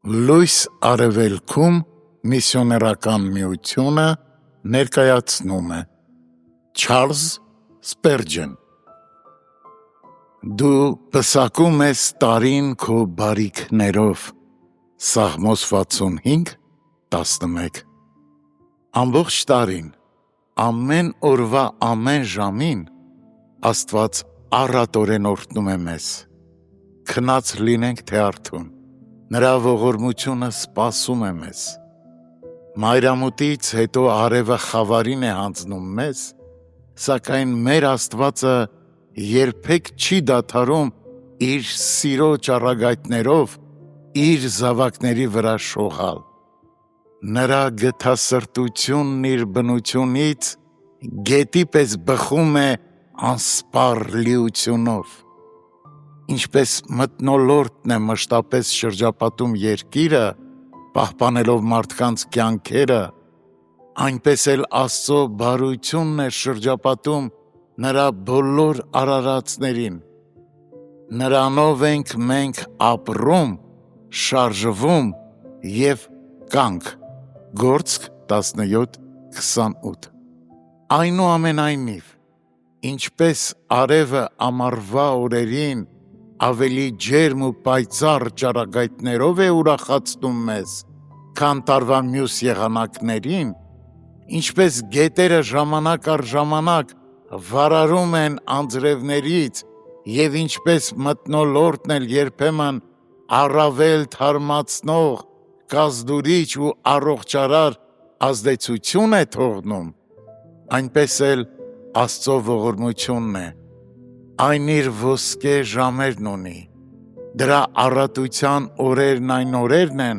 Լույս արևելքում միսիոներական միությունը ներկայացնում է Չարլզ Սպերջեն Դու պսակում ես տարին քո բարիքներով Սաղմոս 65:11 Ամբողջ տարին, ամեն օրվա ամեն ժամին Աստված առատորեն օրհնում է մեզ Քնած լինենք թե արթուն Նրա ողորմությունը սպասում է մեզ Մայրամուտից հետո արևը խավարին է հանձնում մեզ Սակայն մեր Աստվածը երբեք չի դադարում իր սիրո ճառագայթներով իր զավակների վրա շողալ Նրա գթասրտությունն իր բնությունից գետի պես բխում է անսպառ լիությունով Ինչպես մթնոլորտն է մշտապես շրջապատում երկիրը, պահպանելով մարդկանց կյանքերը, այնպես էլ Աստծո բարությունն է շրջապատում նրա բոլոր արարածներին։ Նրանով ենք մենք ապրում, շարժվում և կանք։ Գործք 17:28 Այնուամենայնիվ, ինչպես արևը ամառվա օրերին ավելի ջերմ ու պայծառ ճառագայթներով է ուրախացնում մեզ, քան տարվա մյուս եղանակներին, ինչպես գետերը ժամանակ առ ժամանակ վարարում են անձրևներից և ինչպես մթնոլորտն էլ երբեմն առավել թարմացնող, կազդուրիչ ու առողջարար ազդեցություն է թողնում, այնպես էլ Աստծո ողորմությունն է, այն իր ոսկե ժամերն ունի, դրա առատության օրերն այն օրերն են,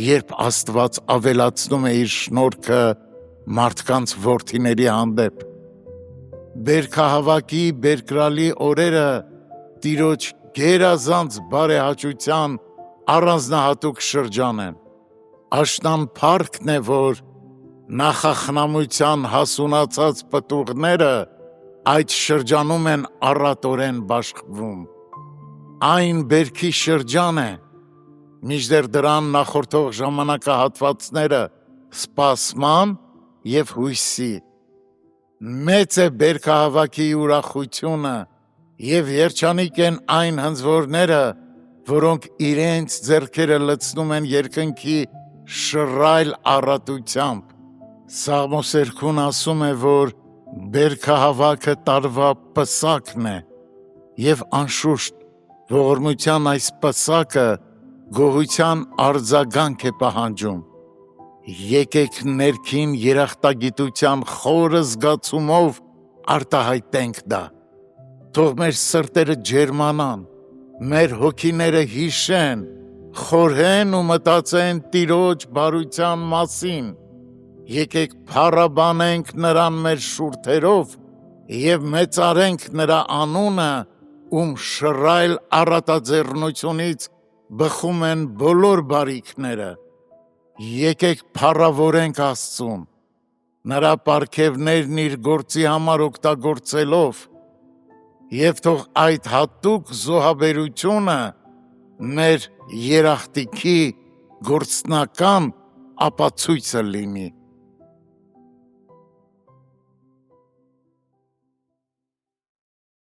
երբ Աստված ավելացնում է իր շնորհքը մարդկանց որդիների հանդեպ։ Բերքահավաքի բերկրալի օրերը Տիրոջ գերազանց բարեհաճության առանձնահատուկ շրջան են։ Աշնան փառքն է, որ նախախնամության հասունացած պտուղները այդ շրջանում են առատորեն բաշխվում։ Այն բերքի շրջան է, մինչդեռ դրան նախորդող ժամանակահատվածները սպասման և հույսի։ Մեծ է բերքահավաքի ուրախությունը և երջանիկ են այն հնձվորները, որոնք իրենց ձեռքերը լցնում են երկնքի շռայլ առատությամբ։ Սաղմոսերկուն ասում է, որ բերքահավաքը տարվա պսակն է և անշուշտ ողորմության այս պսակը գոհության արձագանք է պահանջում։ Եկեք ներքին երախտագիտության խորը զգացումով արտահայտենք դա։ Թող մեր սրտերը ջերմանան, մեր հոգիները հիշեն, խորհեն ու մտածեն Տիրոջ բարության մասին։ Եկեք փառաբանենք Նրան մեր շուրթերով և մեծարենք Նրա անունը, ում շռայլ առատաձեռնությունից բխում են բոլոր բարիքները։ Եկեք փառավորենք Աստծուն, Նրա պարգևներն իր գործի համար օգտագործելով, և թող այդ հատուկ զոհաբերությունը մեր երախտիքի գործնական ապացույցը լինի։